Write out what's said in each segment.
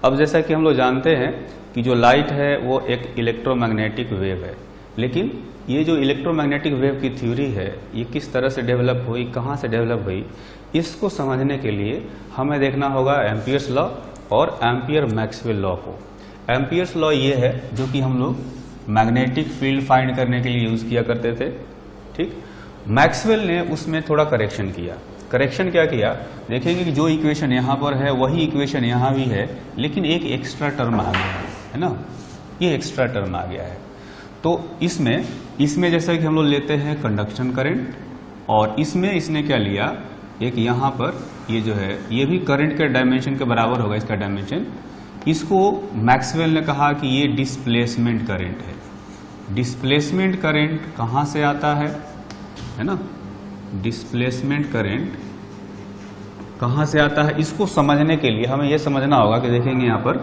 अब जैसा कि हम लोग जानते हैं कि जो लाइट है वो एक इलेक्ट्रोमैग्नेटिक वेव है, लेकिन ये जो इलेक्ट्रोमैग्नेटिक वेव की थ्योरी है ये किस तरह से डेवलप हुई, कहाँ से डेवलप हुई, इसको समझने के लिए हमें देखना होगा एम्पियर्स लॉ और एम्पियर मैक्सवेल लॉ को। एम्पियर्स लॉ ये है जो कि हम लोग मैग्नेटिक फील्ड फाइंड करने के लिए यूज किया करते थे, ठीक। मैक्सवेल ने उसमें थोड़ा करेक्शन किया। करेक्शन क्या किया, देखेंगे कि जो इक्वेशन यहाँ पर है वही इक्वेशन यहाँ भी है, लेकिन एक एक्स्ट्रा टर्म आ गया है ना, ये एक्स्ट्रा टर्म आ गया है। तो इसमें जैसा कि हम लोग लेते हैं कंडक्शन करंट, और इसमें इसने क्या लिया, एक यहाँ पर ये जो है ये भी करंट के डायमेंशन के बराबर होगा इसका डायमेंशन। इसको मैक्सवेल ने कहा कि ये डिस्प्लेसमेंट करंट है। डिस्प्लेसमेंट करंट कहाँ से आता है ना, डिस्प्लेसमेंट करंट कहाँ से आता है, इसको समझने के लिए हमें यह समझना होगा कि देखेंगे यहाँ पर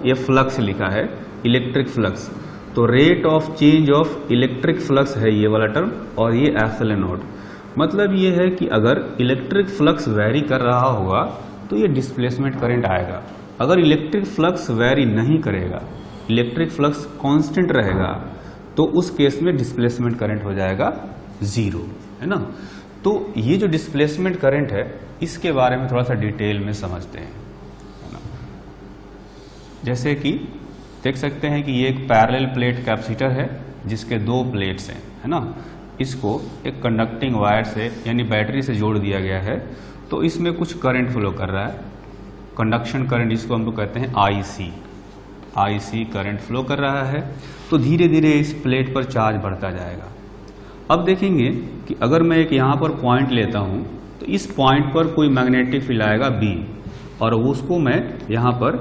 ये फ्लक्स लिखा है, इलेक्ट्रिक फ्लक्स। तो rate of change of electric flux है ये वाला टर्म, और ये एप्सिलॉन नॉट। मतलब ये है कि अगर इलेक्ट्रिक फ्लक्स वैरी कर रहा होगा तो ये डिस्प्लेसमेंट करंट आएगा। अगर इलेक्ट्रिक फ्लक्स वैरी नहीं करेगा, इलेक्ट्रिक फ्लक्स कांस्टेंट रहेगा, तो उस केस में डिस्प्लेसमेंट करंट हो जाएगा जीरो, है ना। तो ये जो डिस्प्लेसमेंट करंट है इसके बारे में थोड़ा सा डिटेल में समझते हैं, है ना। जैसे कि देख सकते हैं कि ये एक पैरेलल प्लेट कैपेसिटर है जिसके दो प्लेट्स हैं, है ना। इसको एक कंडक्टिंग वायर से यानी बैटरी से जोड़ दिया गया है, तो इसमें कुछ करंट फ्लो कर रहा है, कंडक्शन करंट, इसको हम लोग कहते हैं आईसी करंट फ्लो कर रहा है। तो धीरे धीरे इस प्लेट पर चार्ज बढ़ता जाएगा। अब देखेंगे कि अगर मैं एक यहाँ पर पॉइंट लेता हूँ तो इस पॉइंट पर कोई मैग्नेटिक फील्ड आएगा B, और उसको मैं यहाँ पर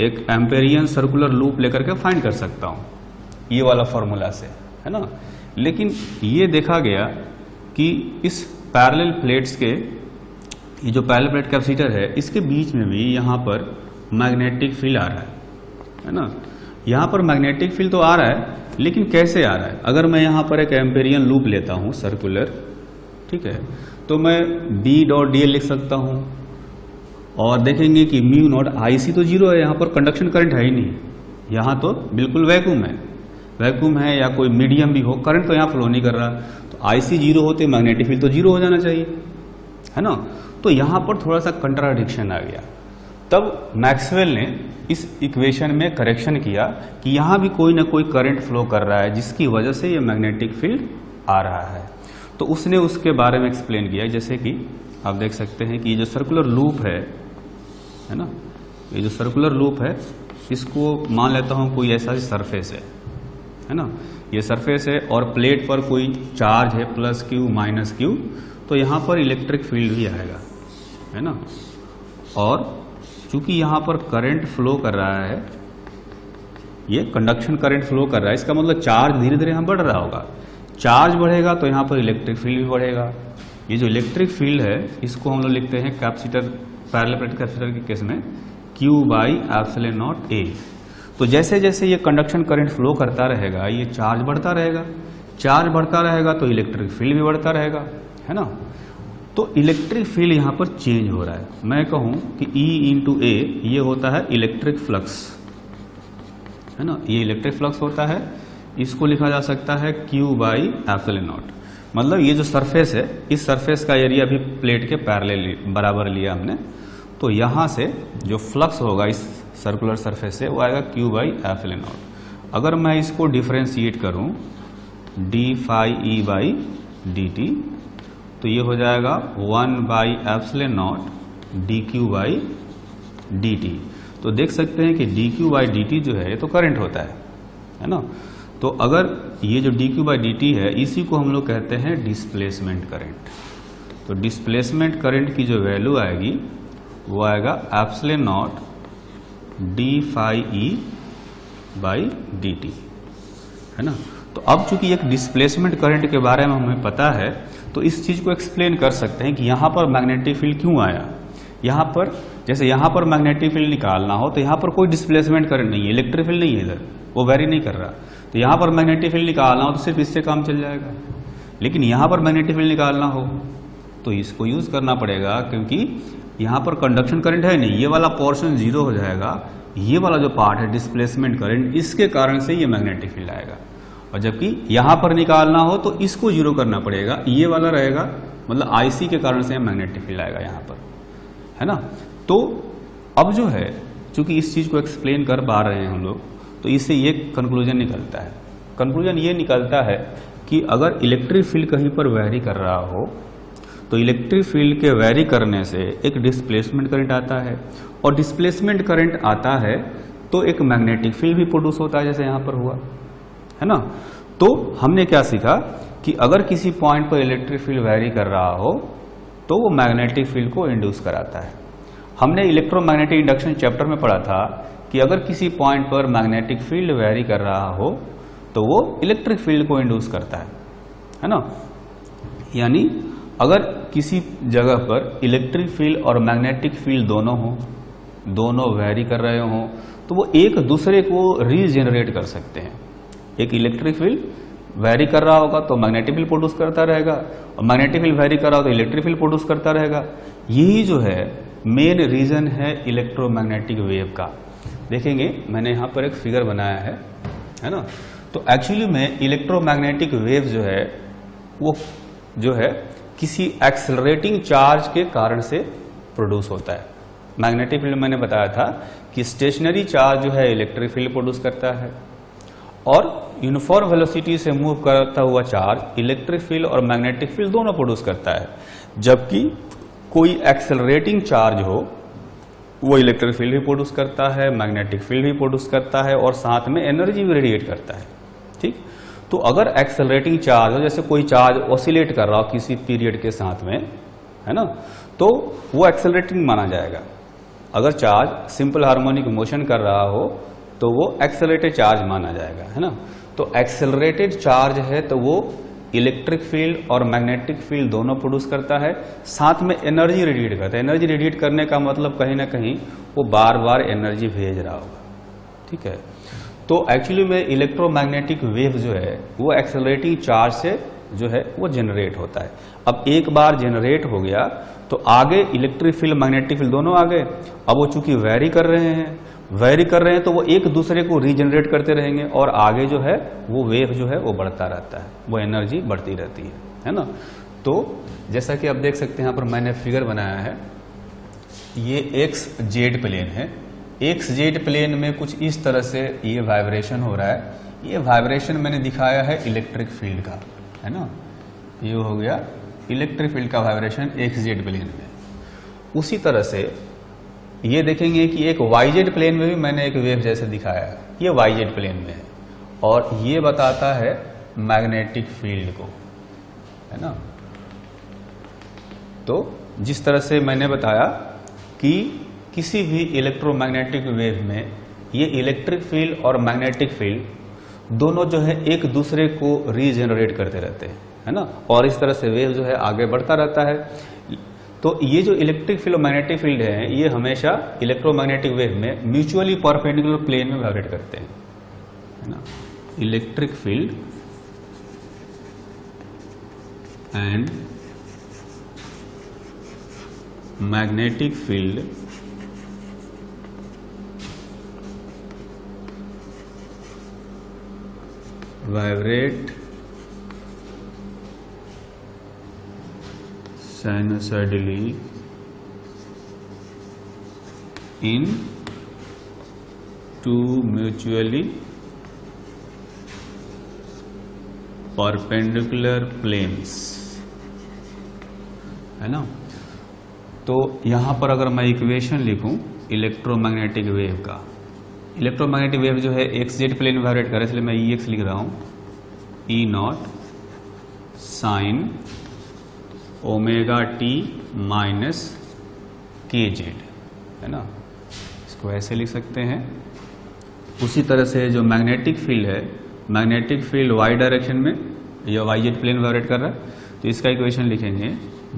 एक एम्पेरियन सर्कुलर लूप लेकर के फाइंड कर सकता हूँ ये वाला फॉर्मूला से, है ना। लेकिन ये देखा गया कि इस पैरेलल प्लेट्स के, ये जो पैरेलल प्लेट कैपेसिटर है इसके बीच में भी यहाँ पर मैग्नेटिक फील्ड आ रहा है ना। यहाँ पर मैग्नेटिक फील्ड तो आ रहा है, लेकिन कैसे आ रहा है, अगर मैं यहाँ पर एक एम्पेरियन लूप लेता हूँ सर्कुलर, ठीक है, तो मैं B.dl लिख सकता हूँ, और देखेंगे कि म्यू नॉट IC तो जीरो है, यहाँ पर कंडक्शन करंट है ही नहीं, यहाँ तो बिल्कुल वैक्यूम है या कोई मीडियम भी हो, करंट तो यहाँ फ्लो नहीं कर रहा, तो IC जीरो होते मैग्नेटिक फील्ड तो जीरो हो जाना चाहिए, है ना। तो यहाँ पर थोड़ा सा कंट्राडिक्शन आ गया। तब मैक्सवेल ने इस इक्वेशन में करेक्शन किया कि यहाँ भी कोई ना कोई करंट फ्लो कर रहा है जिसकी वजह से ये मैग्नेटिक फील्ड आ रहा है। तो उसने उसके बारे में एक्सप्लेन किया, जैसे कि आप देख सकते हैं कि ये जो सर्कुलर लूप है ना, ये जो सर्कुलर लूप है इसको मान लेता हूँ कोई ऐसा सरफेस है ना, ये सरफेस है और प्लेट पर कोई चार्ज है +Q -Q, तो यहाँ पर इलेक्ट्रिक फील्ड भी आएगा, है ना। और चूंकि यहाँ पर करंट फ्लो कर रहा है, ये कंडक्शन करंट फ्लो कर रहा है, इसका मतलब चार्ज धीरे धीरे यहाँ बढ़ रहा होगा। चार्ज बढ़ेगा तो यहाँ पर इलेक्ट्रिक फील्ड भी बढ़ेगा। ये जो इलेक्ट्रिक फील्ड है इसको हम लोग लिखते हैं कैपेसिटर, पैरेलल प्लेट कैपेसिटर के केस में Q/ε0A। तो जैसे जैसे ये कंडक्शन करंट फ्लो करता रहेगा ये चार्ज बढ़ता रहेगा, चार्ज बढ़ता रहेगा तो इलेक्ट्रिक फील्ड भी बढ़ता रहेगा, है ना। तो इलेक्ट्रिक फील्ड यहाँ पर चेंज हो रहा है। मैं कहूँ कि E/A ये होता है इलेक्ट्रिक फ्लक्स, है ना, ये इलेक्ट्रिक फ्लक्स होता है। इसको लिखा जा सकता है Q/ε0। मतलब ये जो सरफेस है इस सरफेस का एरिया भी प्लेट के पैरेलल बराबर लिया हमने, तो यहाँ से जो फ्लक्स होगा इस सर्कुलर सरफेस से वो आएगा Q/ε0। अगर मैं इसको डिफरेंशिएट करूँ d∅E/dt तो ये हो जाएगा 1/ε0 dQ/dt। तो देख सकते हैं कि dQ/dt जो है ये तो करंट होता है ना। तो अगर ये जो dQ/dt है इसी को हम लोग कहते हैं डिस्प्लेसमेंट करंट। तो डिस्प्लेसमेंट करंट की जो वैल्यू आएगी वो आएगा ε0 d∅E/dt, है ना। तो अब चूंकि एक डिस्प्लेसमेंट करंट के बारे में हमें पता है तो इस चीज को एक्सप्लेन कर सकते हैं कि यहाँ पर मैग्नेटिक फील्ड क्यों आया। यहाँ पर जैसे यहाँ पर मैग्नेटिक फील्ड निकालना हो तो यहाँ पर कोई डिस्प्लेसमेंट करंट नहीं है, इलेक्ट्रिक फील्ड नहीं है, इधर वो वेरी नहीं कर रहा, तो यहाँ पर मैग्नेटिक फील्ड निकालना हो तो सिर्फ इससे काम चल जाएगा। लेकिन यहाँ पर मैग्नेटिक फील्ड निकालना हो तो इसको यूज करना पड़ेगा, क्योंकि यहाँ पर कंडक्शन करंट है नहीं, ये वाला पोर्शन जीरो हो जाएगा, ये वाला जो पार्ट है डिस्प्लेसमेंट करंट, इसके कारण से ये मैग्नेटिक फील्ड आएगा। और जबकि यहां पर निकालना हो तो इसको जीरो करना पड़ेगा, ये वाला रहेगा, मतलब आईसी के कारण से मैग्नेटिक फील्ड आएगा यहां पर, है ना। तो अब जो है, चूंकि इस चीज को एक्सप्लेन कर पा रहे हैं हम लोग, तो इससे ये कंक्लूजन निकलता है। कंक्लूजन ये निकलता है कि अगर इलेक्ट्रिक फील्ड कहीं पर वैरी कर रहा हो तो इलेक्ट्रिक फील्ड के वैरी करने से एक डिस्प्लेसमेंट करंट आता है, और डिस्प्लेसमेंट करंट आता है तो एक मैग्नेटिक फील्ड भी प्रोड्यूस होता है, जैसे यहां पर हुआ, है ना। तो हमने क्या सीखा कि अगर किसी पॉइंट पर इलेक्ट्रिक फील्ड वैरी कर रहा हो तो वो मैग्नेटिक फील्ड को इंड्यूस कराता है। हमने इलेक्ट्रोमैग्नेटिक इंडक्शन चैप्टर में पढ़ा था कि अगर किसी पॉइंट पर मैग्नेटिक फील्ड वैरी कर रहा हो तो वो इलेक्ट्रिक फील्ड को इंड्यूस करता है ना। यानी अगर किसी जगह पर इलेक्ट्रिक फील्ड और मैग्नेटिक फील्ड दोनों हो, दोनों वैरी कर रहे हो, तो वो एक दूसरे को रीजेनरेट कर सकते हैं। एक इलेक्ट्रिक फील्ड वैरी कर रहा होगा तो मैग्नेटिक फील्ड प्रोड्यूस करता रहेगा, और मैग्नेटिक फील्ड वैरी कर रहा हो तो इलेक्ट्रिक फील्ड प्रोड्यूस करता रहेगा। यही जो है मेन रीजन है इलेक्ट्रोमैग्नेटिक वेव का। देखेंगे मैंने यहाँ पर एक फिगर बनाया है ना। तो एक्चुअली में इलेक्ट्रोमैग्नेटिक वेव जो है वो जो है किसी एक्सेलरेटिंग चार्ज के कारण से प्रोड्यूस होता है। मैग्नेटिक फील्ड मैंने बताया था कि स्टेशनरी चार्ज जो है इलेक्ट्रिक फील्ड प्रोड्यूस करता है, और यूनिफॉर्म वेलोसिटी से मूव करता हुआ चार्ज इलेक्ट्रिक फील्ड और मैग्नेटिक फील्ड दोनों प्रोड्यूस करता है। जबकि कोई एक्सेलरेटिंग चार्ज हो वो इलेक्ट्रिक फील्ड भी प्रोड्यूस करता है, मैग्नेटिक फील्ड भी प्रोड्यूस करता है, और साथ में एनर्जी भी रेडिएट करता है। ठीक, तो अगर एक्सेलरेटिंग चार्ज हो, जैसे कोई चार्ज ऑसिलेट कर रहा हो किसी पीरियड के साथ में, है ना, तो वो एक्सेलरेटिंग माना जाएगा। अगर चार्ज सिंपल हार्मोनिक मोशन कर रहा हो तो वो एक्सेलरेटेड चार्ज माना जाएगा, है ना। तो एक्सेलरेटेड चार्ज है तो वो इलेक्ट्रिक फील्ड और मैग्नेटिक फील्ड दोनों प्रोड्यूस करता है, साथ में एनर्जी रेडिएट करता है। एनर्जी रेडिएट करने का मतलब कहीं ना कहीं वो बार बार एनर्जी भेज रहा होगा, ठीक है। तो एक्चुअली में इलेक्ट्रोमैग्नेटिक वेव जो है वो एक्सेलरेटिंग चार्ज से जो है वो जनरेट होता है। अब एक बार जनरेट हो गया तो आगे इलेक्ट्रिक फील्ड मैग्नेटिक फील्ड दोनों आ गए। अब वो चूंकि वैरी कर रहे हैं तो वो एक दूसरे को रीजनरेट करते रहेंगे, और आगे जो है वो वेव जो है वो बढ़ता रहता है, वो एनर्जी बढ़ती रहती है ना। तो जैसा कि आप देख सकते हैं यहाँ पर मैंने फिगर बनाया है, ये एक्स जेड प्लेन है। एक्स जेड प्लेन में कुछ इस तरह से ये वाइब्रेशन हो रहा है। ये वाइब्रेशन मैंने दिखाया है इलेक्ट्रिक फील्ड का, है ना। ये हो गया इलेक्ट्रिक फील्ड का वाइब्रेशन एक्स जेड प्लेन में। उसी तरह से ये देखेंगे कि एक वाई जेड प्लेन में भी मैंने एक वेव जैसे दिखाया है, ये वाई जेड प्लेन में है, और ये बताता है मैग्नेटिक फील्ड को, है ना। तो जिस तरह से मैंने बताया कि किसी भी इलेक्ट्रोमैग्नेटिक वेव में ये इलेक्ट्रिक फील्ड और मैग्नेटिक फील्ड दोनों जो है एक दूसरे को रीजनरेट करते रहते हैं, है ना, और इस तरह से वेव जो है आगे बढ़ता रहता है। तो ये जो इलेक्ट्रिक फील्ड और मैग्नेटिक फील्ड है ये हमेशा इलेक्ट्रोमैग्नेटिक वेव में म्यूचुअली परपेंडिकुलर प्लेन में वाइब्रेट करते हैं, है ना। Electric field and magnetic field vibrate sinusoidally in two mutually perpendicular planes, है ना। तो यहां पर अगर मैं इक्वेशन लिखूं इलेक्ट्रोमैग्नेटिक वेव का, इलेक्ट्रोमैग्नेटिक वेव जो है एक्स जेड प्लेन में वाइब्रेट करे, इसलिए मैं ई एक्स लिख रहा हूं, E naught sine omega T minus K Z, है ना। इसको ऐसे लिख सकते हैं। उसी तरह से जो मैग्नेटिक फील्ड है, मैग्नेटिक फील्ड वाई डायरेक्शन में या वाई जेड प्लेन वाइब्रेट कर रहा है, तो इसका इक्वेशन लिखेंगे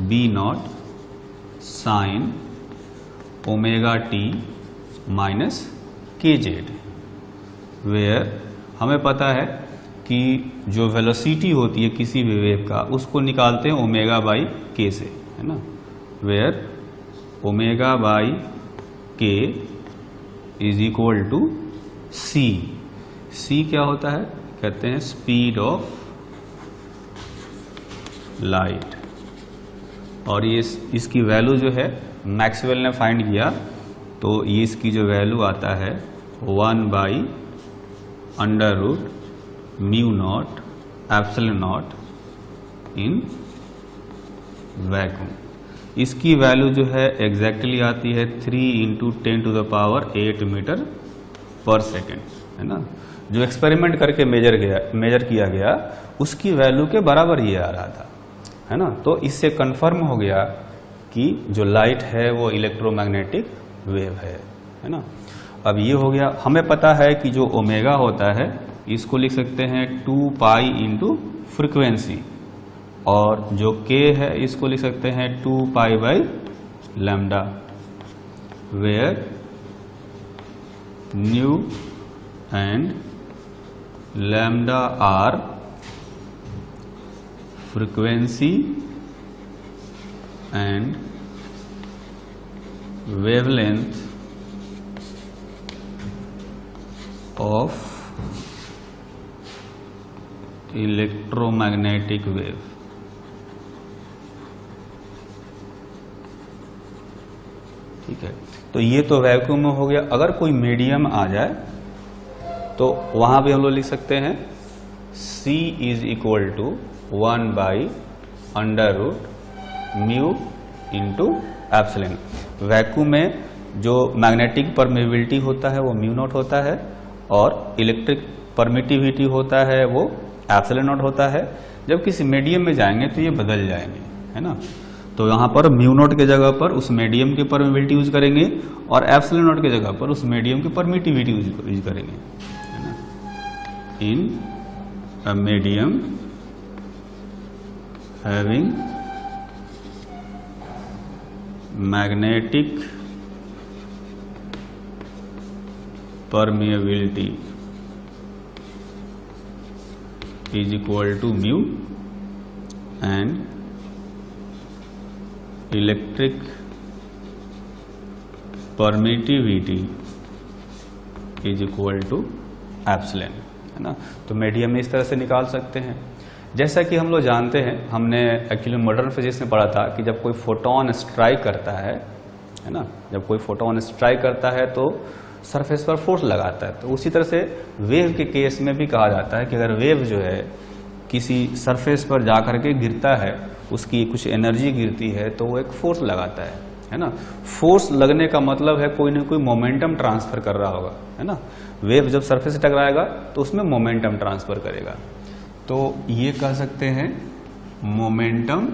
B naught sine omega T minus K Z, where हमें पता है कि जो वेलोसिटी होती है किसी भी वेव का उसको निकालते हैं ओमेगा बाई के से, है ना, वेयर ओमेगा बाई के इज इक्वल टू सी। सी क्या होता है, कहते हैं स्पीड ऑफ लाइट। और ये इसकी वैल्यू जो है मैक्सवेल ने फाइंड किया, तो ये इसकी जो वैल्यू आता है 1/√μ0 इन वैक्यूम। इसकी वैल्यू जो है एग्जैक्टली आती है 3 × 10⁸ मीटर पर सेकेंड, है ना। जो एक्सपेरिमेंट करके मेजर किया गया उसकी वैल्यू के बराबर ये आ रहा था, है ना। तो इससे कंफर्म हो गया कि जो लाइट है वो इलेक्ट्रोमैग्नेटिक वेव है ना। अब ये हो गया, हमें पता है कि जो ओमेगा होता है इसको लिख सकते हैं 2π × फ्रीक्वेंसी, और जो k है इसको लिख सकते हैं 2π/λ, where nu and lambda are frequency and wavelength of electromagnetic wave. ठीक है, तो ये तो वैक्यूम में हो गया। अगर कोई मीडियम आ जाए तो वहां भी हम लोग लिख सकते हैं C is equal to 1/√μ × epsilon. Vacuum में जो मैग्नेटिक परमेबिलिटी होता है वो μ0 होता है, और इलेक्ट्रिक परमिटिविटी होता है वो एप्सिलॉन होता है। जब किसी मीडियम में जाएंगे तो ये बदल जाएंगे, है ना। तो यहाँ पर μ0 के जगह पर उस मीडियम की परमिटिविटी यूज करेंगे, और एप्सिलॉन के जगह पर उस मीडियम की परमिटिविटी यूज करेंगे, है ना। In a medium having magnetic permeability is equal to μ and electric permittivity is equal to epsilon, है ना। तो मीडियम में इस तरह से निकाल सकते हैं। जैसा कि हम लोग जानते हैं, हमने एक्चुअली मॉडर्न फिजिक्स में पढ़ा था कि जब कोई फोटोन स्ट्राइक करता है ना, जब कोई फोटोन स्ट्राइक करता है तो सरफेस पर फोर्स लगाता है। तो उसी तरह से वेव के केस में भी कहा जाता है कि अगर वेव जो है किसी सरफेस पर जाकर के गिरता है, उसकी कुछ एनर्जी गिरती है, तो वो एक फोर्स लगाता है ना। फोर्स लगने का मतलब है कोई ना कोई मोमेंटम ट्रांसफर कर रहा होगा, है ना। वेव जब सरफेस से टकराएगा तो उसमें मोमेंटम ट्रांसफर करेगा। तो ये कह सकते हैं momentum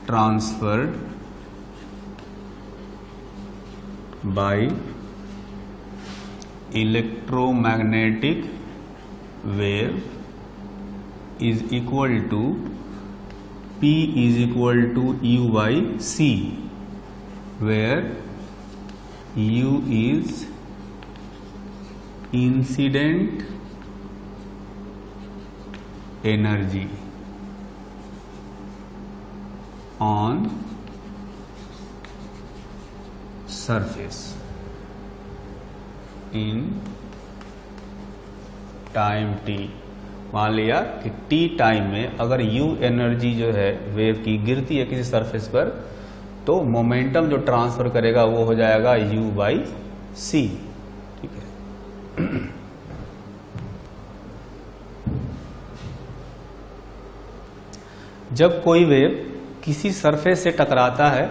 transferred by electromagnetic wave is equal to P is equal to U/C, where U is incident energy on surface in time t। मान लिया कि t टाइम में अगर u एनर्जी जो है वेव की गिरती है किसी सरफेस पर, तो मोमेंटम जो ट्रांसफर करेगा वो हो जाएगा U/C। ठीक है। जब कोई वेव किसी सरफेस से टकराता है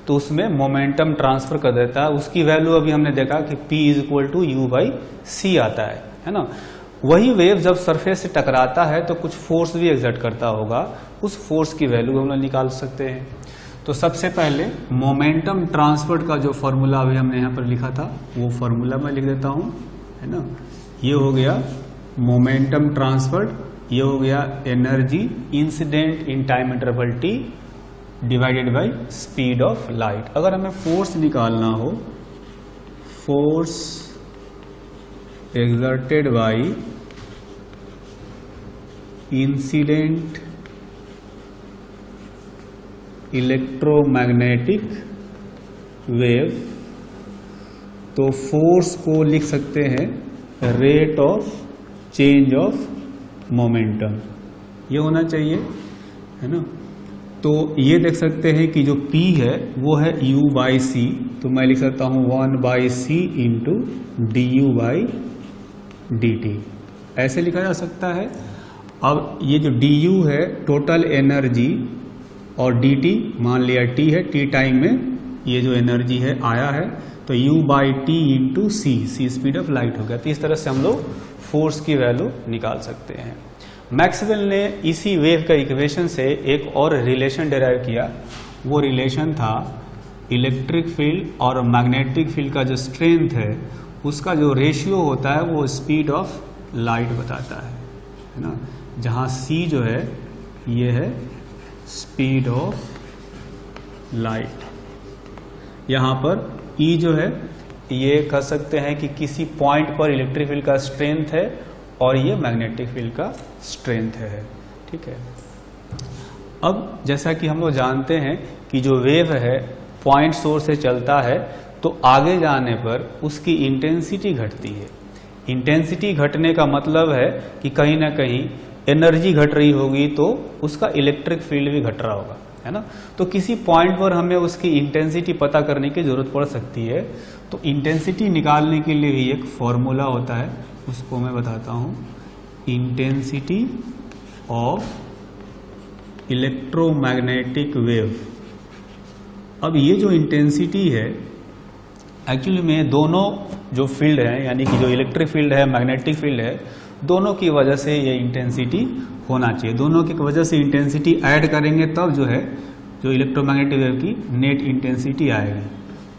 तो उसमें मोमेंटम ट्रांसफर कर देता है। उसकी वैल्यू अभी हमने देखा कि P is equal to U/C आता है ना। वही वेव जब सरफेस से टकराता है तो कुछ फोर्स भी एक्सर्ट करता होगा, उस फोर्स की वैल्यू हम लोग निकाल सकते हैं। तो सबसे पहले मोमेंटम ट्रांसफर का जो फॉर्मूला अभी हमने यहाँ पर लिखा था वो फॉर्मूला मैं लिख देता हूँ, है ना। ये हो गया मोमेंटम ट्रांसफर, ये हो गया energy incident in time interval t divided by speed of light. अगर हमें फोर्स निकालना हो, force exerted by incident electromagnetic wave तो फोर्स को लिख सकते हैं rate of change of momentum, ये होना चाहिए, है ना। तो ये देख सकते हैं कि जो P है वो है U बाई सी, तो मैं लिख सकता हूँ 1 by C into D U by D T, ऐसे लिखा जा सकता है। अब ये जो डी यू है टोटल एनर्जी और डी टी मान लिया T है, T टाइम में ये जो एनर्जी है आया है, तो U by T into C, C speed of light हो गया। तो इस तरह से हम लोग फोर्स की वैल्यू निकाल सकते हैं। मैक्सवेल ने इसी वेव का इक्वेशन से एक और रिलेशन डिराइव किया, वो रिलेशन था इलेक्ट्रिक फील्ड और मैग्नेटिक फील्ड का जो स्ट्रेंथ है उसका जो रेशियो होता है वो स्पीड ऑफ लाइट बताता है ना। जहाँ C जो है ये है स्पीड ऑफ लाइट, यहाँ पर E जो है ये कह सकते हैं कि किसी पॉइंट पर इलेक्ट्रिक फील्ड का स्ट्रेंथ है और ये मैग्नेटिक फील्ड का स्ट्रेंथ है, ठीक है। अब जैसा कि हम लोग जानते हैं कि जो वेव है पॉइंट सोर्स से चलता है तो आगे जाने पर उसकी इंटेंसिटी घटती है। इंटेंसिटी घटने का मतलब है कि कहीं ना कहीं एनर्जी घट रही होगी तो उसका इलेक्ट्रिक फील्ड भी घट रहा होगा, है ना। तो किसी पॉइंट पर हमें उसकी इंटेंसिटी पता करने की जरूरत पड़ सकती है, तो इंटेंसिटी निकालने के लिए भी एक फॉर्मूला होता है, उसको मैं बताता हूं। Intensity of electromagnetic wave. अब ये जो इंटेंसिटी है एक्चुअली में दोनों जो फील्ड है यानी कि जो इलेक्ट्रिक फील्ड है मैग्नेटिक फील्ड है दोनों की वजह से ये इंटेंसिटी होना चाहिए। दोनों की वजह से इंटेंसिटी ऐड करेंगे तब जो है जो इलेक्ट्रोमैग्नेटिक वेव की नेट इंटेंसिटी आएगी।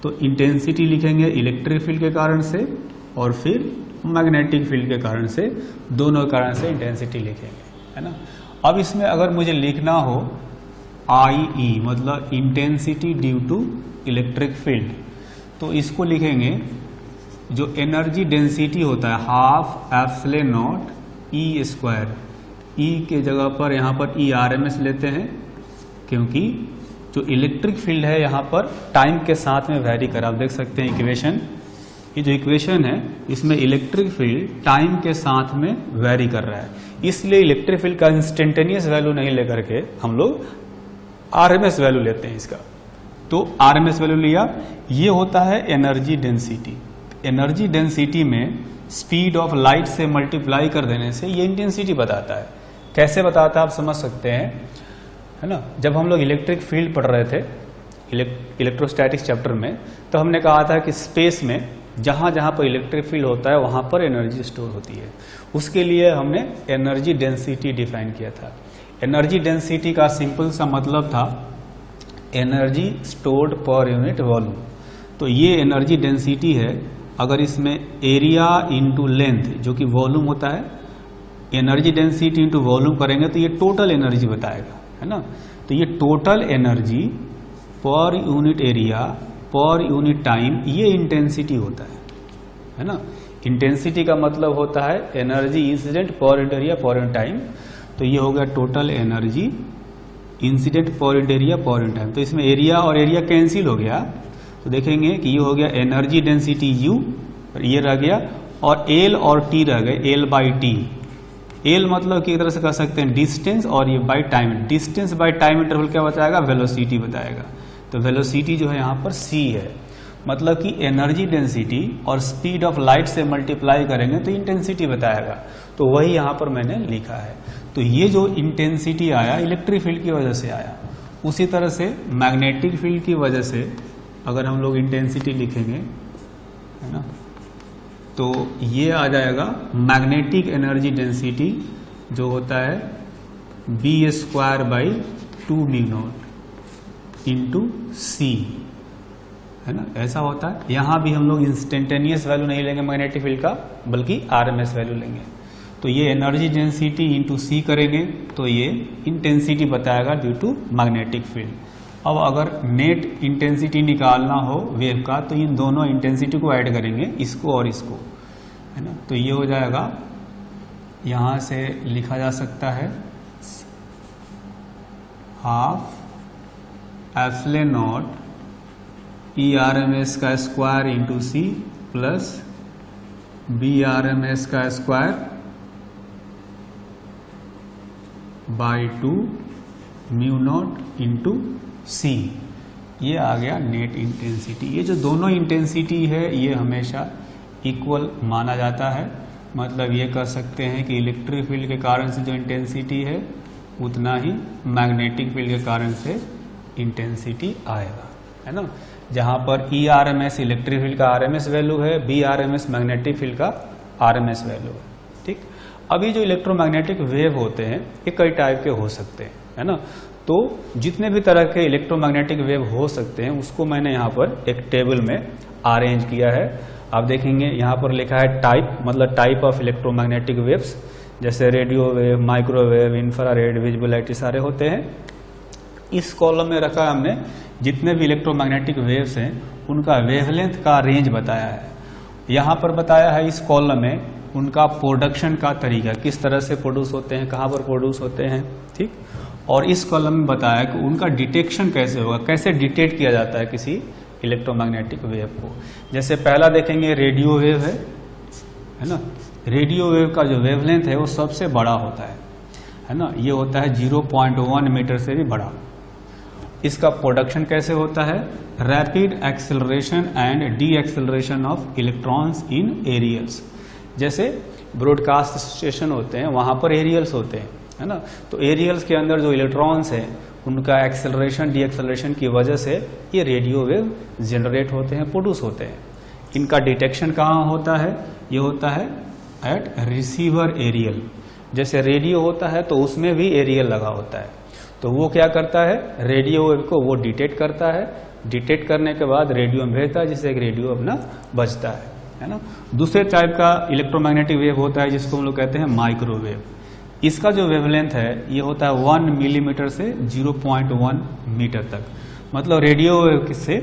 तो इंटेंसिटी लिखेंगे इलेक्ट्रिक फील्ड के कारण से और फिर मैग्नेटिक फील्ड के कारण से, दोनों के कारण से इंटेंसिटी लिखेंगे, है ना। अब इसमें अगर मुझे लिखना हो IE मतलब intensity due to electric field, तो इसको लिखेंगे जो एनर्जी डेंसिटी होता है half epsilon naught E square. E के जगह पर यहाँ पर ERMS लेते हैं क्योंकि जो इलेक्ट्रिक फील्ड है यहाँ पर टाइम के साथ में वैरी कर, आप देख सकते हैं इक्वेशन, ये जो इक्वेशन है इसमें इलेक्ट्रिक फील्ड टाइम के साथ में वैरी कर रहा है, इसलिए इलेक्ट्रिक फील्ड का इंस्टेंटेनियस वैल्यू नहीं लेकर के हम लोग RMS वैल्यू लेते हैं इसका। तो RMS वैल्यू लिया, ये होता है एनर्जी डेंसिटी। एनर्जी डेंसिटी में स्पीड ऑफ लाइट से मल्टीप्लाई कर देने से ये इंटेंसिटी बताता है। कैसे बताता है आप समझ सकते हैं, है ना। जब हम लोग इलेक्ट्रिक फील्ड पढ़ रहे थे इलेक्ट्रोस्टैटिक्स चैप्टर में, तो हमने कहा था कि स्पेस में जहां जहां पर इलेक्ट्रिक फील्ड होता है वहां पर एनर्जी स्टोर होती है। उसके लिए हमने एनर्जी डेंसिटी डिफाइन किया था। एनर्जी डेंसिटी का सिंपल सा मतलब था energy stored per unit volume. तो ये एनर्जी डेंसिटी है, अगर इसमें एरिया इंटू लेंथ जो कि वॉल्यूम होता है, एनर्जी डेंसिटी इंटू वॉल्यूम करेंगे तो ये टोटल एनर्जी बताएगा, है ना। तो ये total energy per unit area per unit time, ये इंटेंसिटी होता है ना। इंटेंसिटी का मतलब होता है energy incident per unit area per unit time. तो ये हो गया total energy incident per unit area per unit time. तो इसमें एरिया और एरिया कैंसिल हो गया, तो देखेंगे कि ये हो गया एनर्जी डेंसिटी U, ये रह गया, और L और T रह गए, L बाई टी। L मतलब कि एक तरह से कह सकते हैं डिस्टेंस, और ये by time, distance by time interval क्या बताएगा, वेलोसिटी बताएगा। तो वेलोसिटी जो है यहाँ पर C है, मतलब कि एनर्जी डेंसिटी और स्पीड ऑफ लाइट से मल्टीप्लाई करेंगे तो इंटेंसिटी बताएगा। तो वही यहाँ पर मैंने लिखा है। तो ये जो इंटेंसिटी आया इलेक्ट्रिक फील्ड की वजह से आया। उसी तरह से मैग्नेटिक फील्ड की वजह से अगर हम लोग इंटेंसिटी लिखेंगे, है ना, तो ये आ जाएगा मैग्नेटिक एनर्जी डेंसिटी जो होता है B square by 2 mu naught into C, है ना, ऐसा होता है। यहां भी हम लोग इंस्टेंटेनियस वैल्यू नहीं लेंगे मैग्नेटिक फील्ड का, बल्कि RMS वैल्यू लेंगे। तो ये एनर्जी डेंसिटी इंटू C करेंगे तो ये इंटेंसिटी बताएगा ड्यू टू मैग्नेटिक फील्ड। अब अगर नेट इंटेंसिटी निकालना हो वेव का तो इन दोनों इंटेंसिटी को ऐड करेंगे, इसको और इसको, है ना। तो ये हो जाएगा, यहां से लिखा जा सकता है हाफ एप्सिलॉन नॉट ERMS का square into C plus BRMS का square by 2 mu naught into C। ये आ गया नेट इंटेंसिटी। ये जो दोनों इंटेंसिटी है ये हमेशा इक्वल माना जाता है। मतलब ये कह सकते हैं कि इलेक्ट्रिक फील्ड के कारण से जो इंटेंसिटी है उतना ही मैग्नेटिक फील्ड के कारण से इंटेंसिटी आएगा, है ना। जहाँ पर ERMS इलेक्ट्रिक फील्ड का RMS वैल्यू है, BRMS मैग्नेटिक फील्ड का RMS वैल्यू है, ठीक। अभी जो इलेक्ट्रोमैग्नेटिक वेव होते हैं ये कई टाइप के हो सकते हैं, है ना। तो जितने भी तरह के इलेक्ट्रोमैग्नेटिक वेव हो सकते हैं उसको मैंने यहाँ पर एक टेबल में अरेंज किया है। आप देखेंगे यहाँ पर लिखा है टाइप, मतलब टाइप ऑफ इलेक्ट्रोमैग्नेटिक वेव्स, जैसे radio wave, microwave, infrared, visible light, ये सारे होते हैं। इस कॉलम में रखा हमने जितने भी इलेक्ट्रोमैग्नेटिक वेव्स हैं उनका वेवलेंथ का रेंज बताया है। यहाँ पर बताया है इस कॉलम में उनका प्रोडक्शन का तरीका, किस तरह से प्रोड्यूस होते हैं, कहाँ पर प्रोड्यूस होते हैं, ठीक। और इस कॉलम में बताया कि उनका डिटेक्शन कैसे होगा, कैसे डिटेक्ट किया जाता है किसी इलेक्ट्रोमैग्नेटिक वेव को। जैसे पहला देखेंगे रेडियो वेव है ना। रेडियो वेव का जो वेवलेंथ है वो सबसे बड़ा होता है ना। ये होता है 0.1 मीटर से भी बड़ा। इसका प्रोडक्शन कैसे होता है, rapid acceleration and de acceleration of electrons in aerials. जैसे ब्रॉडकास्ट स्टेशन होते हैं वहां पर एरियल्स होते हैं, है ना। तो एरियल्स के अंदर जो इलेक्ट्रॉन्स है उनका एक्सेलरेशन डी एक्सेलरेशन की वजह से ये रेडियो वेव जनरेट होते हैं, प्रोड्यूस होते हैं। इनका डिटेक्शन कहाँ होता है, ये होता है एट रिसीवर एरियल। जैसे रेडियो होता है तो उसमें भी एरियल लगा होता है, तो वो क्या करता है, रेडियो वेव को वो डिटेक्ट करता है। डिटेक्ट करने के बाद रेडियो में भेजता है जिससे एक रेडियो अपना बजता है ना। दूसरे टाइप का इलेक्ट्रोमैग्नेटिक वेव होता है जिसको हम लोग कहते हैं माइक्रोवेव। इसका जो वेवलेंथ है ये होता है 1 मिलीमीटर से 0.1 मीटर तक। मतलब रेडियो वेव से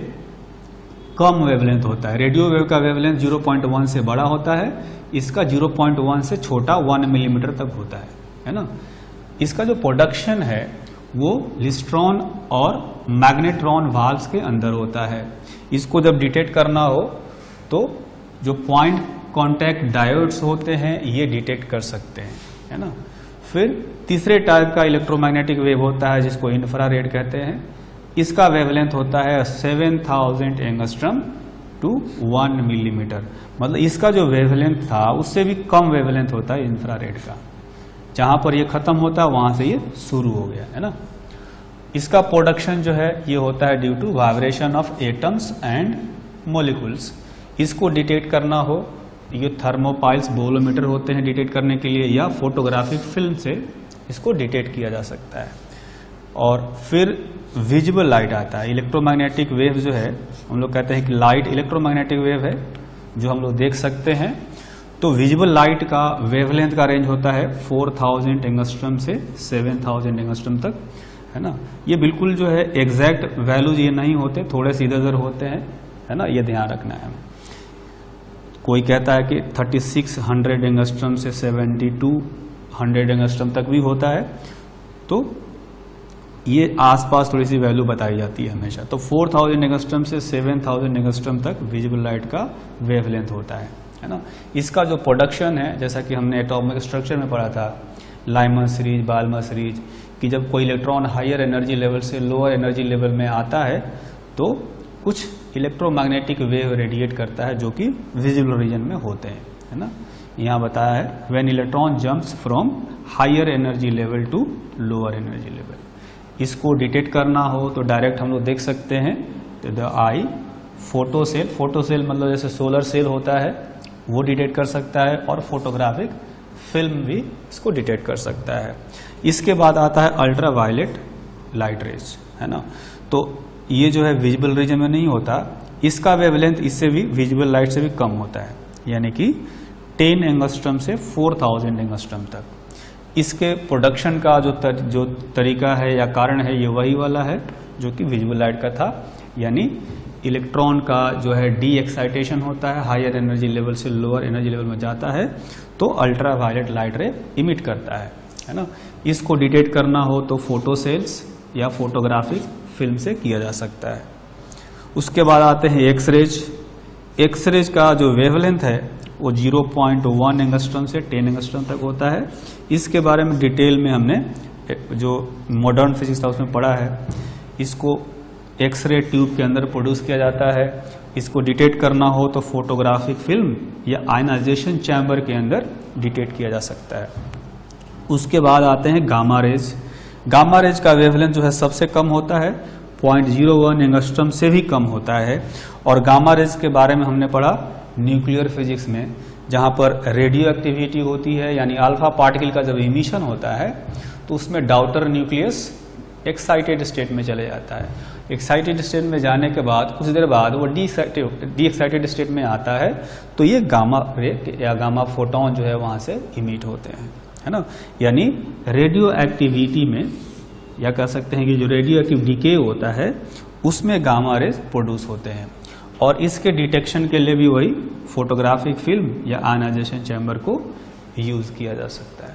कम वेवलेंथ होता है। रेडियो वेव का वेवलेंथ 0.1 से बड़ा होता है, इसका 0.1 से छोटा 1 मिलीमीटर तक होता है ना। इसका जो प्रोडक्शन है वो लिस्ट्रॉन और मैग्नेट्रॉन वाल्व्स के अंदर होता है। इसको जब डिटेक्ट करना हो तो जो पॉइंट कॉन्टैक्ट डायोड्स होते हैं ये डिटेक्ट कर सकते हैं, है ना। फिर तीसरे टाइप का इलेक्ट्रोमैग्नेटिक वेव होता है जिसको इंफ्रारेड कहते हैं। इसका वेवलेंथ होता है 7000 एंगस्ट्रम टू 1 मिलीमीटर। मतलब इसका जो वेवलेंथ था उससे भी कम वेवलेंथ होता है इंफ्रारेड का। जहां पर ये खत्म होता है वहां से ये शुरू हो गया, है ना। इसका प्रोडक्शन जो है ये होता है due to vibration of atoms and molecules. इसको डिटेक्ट करना हो ये थर्मोपाइल्स, बोलोमीटर होते हैं डिटेक्ट करने के लिए, या फोटोग्राफिक फिल्म से इसको डिटेक्ट किया जा सकता है। और फिर विजिबल लाइट आता है। इलेक्ट्रोमैग्नेटिक वेव जो है हम लोग कहते हैं कि लाइट इलेक्ट्रोमैग्नेटिक वेव है जो हम लोग देख सकते हैं। तो विजिबल लाइट का वेवलेंथ का रेंज होता है 4000 एंगस्ट्रम से 7000 एंगस्ट्रम तक, है ना। ये बिल्कुल जो है एग्जैक्ट वैल्यूज ये नहीं होते, थोड़े से इधर उधर होते हैं, है ना। ये ध्यान रखना है। कोई कहता है कि 3600 एंगस्ट्रम से 7200 एंगस्ट्रम तक भी होता है। तो ये आसपास थोड़ी सी वैल्यू बताई जाती है हमेशा। तो 4000 एंगस्ट्रम से 7000 एंगस्ट्रम तक विजिबल लाइट का वेवलेंथ होता है ना। इसका जो प्रोडक्शन है जैसा कि हमने एटॉमिक स्ट्रक्चर में पढ़ा था, लाइमन सीरीज, बाल्मर सीरीज, कि जब कोई इलेक्ट्रॉन हायर एनर्जी लेवल से लोअर एनर्जी लेवल में आता है तो कुछ इलेक्ट्रोमैग्नेटिक वेव रेडिएट करता है जो कि विजिबल रीजन में होते हैं, है ना। यहाँ बताया है when electron jumps from higher energy level to lower energy level. इसको डिटेक्ट करना हो तो डायरेक्ट हम लोग देख सकते हैं तो द आई फोटोसेल। फोटोसेल मतलब जैसे सोलर सेल होता है वो डिटेक्ट कर सकता है, और फोटोग्राफिक फिल्म भी इसको डिटेक्ट कर सकता है। इसके बाद आता है अल्ट्रा वायलेट लाइट रेज, है ना। तो ये जो है विजिबल रीजन में नहीं होता, इसका वेवलेंथ इससे भी विजिबल लाइट से भी कम होता है, यानी कि 10 एंगस्ट्रम से 4000 एंगस्ट्रम तक। इसके प्रोडक्शन का जो तरीका है या कारण है ये वही वाला है जो कि विजिबल लाइट का था, यानी इलेक्ट्रॉन का जो है डी एक्साइटेशन होता है, हायर एनर्जी लेवल से लोअर एनर्जी लेवल में जाता है तो ultraviolet light ray emit करता है ना। इसको डिटेक्ट करना हो तो फोटो सेल्स या फोटोग्राफिक फिल्म से किया जा सकता है। उसके बाद आते हैं एक्स रेज। एक्सरेज का जो वेवलेंथ है वो 0.1 एंगस्ट्रॉम से 10 एंगस्ट्रॉम तक होता है। इसके बारे में डिटेल में हमने जो मॉडर्न फिजिक्स था उसमें पढ़ा है। इसको एक्सरे ट्यूब के अंदर प्रोड्यूस किया जाता है। इसको डिटेक्ट करना हो तो फोटोग्राफिक फिल्म या आयनाइजेशन चैम्बर के अंदर डिटेक्ट किया जा सकता है। उसके बाद आते हैं गामा रेज। गामा रेज का वेवलेंथ जो है सबसे कम होता है, 0.01 एंगस्ट्रॉम से भी कम होता है। और गामा रेज के बारे में हमने पढ़ा न्यूक्लियर फिजिक्स में, जहां पर रेडियो एक्टिविटी होती है, यानी अल्फा पार्टिकल का जब इमिशन होता है तो उसमें डाउटर न्यूक्लियस एक्साइटेड स्टेट में चले जाता है। एक्साइटेड स्टेट में जाने के बाद कुछ देर बाद वो डी एक्साइटेड स्टेट में आता है, तो ये गामा रे या गामा फोटोन जो है वहां से इमिट होते हैं, है ना। यानी रेडियो एक्टिविटी में, या कह सकते हैं कि जो रेडियो एक्टिव डीके होता है उसमें गामा रेज प्रोड्यूस होते हैं। और इसके डिटेक्शन के लिए भी वही फोटोग्राफिक फिल्म या आयनाइजेशन चैम्बर को यूज किया जा सकता है।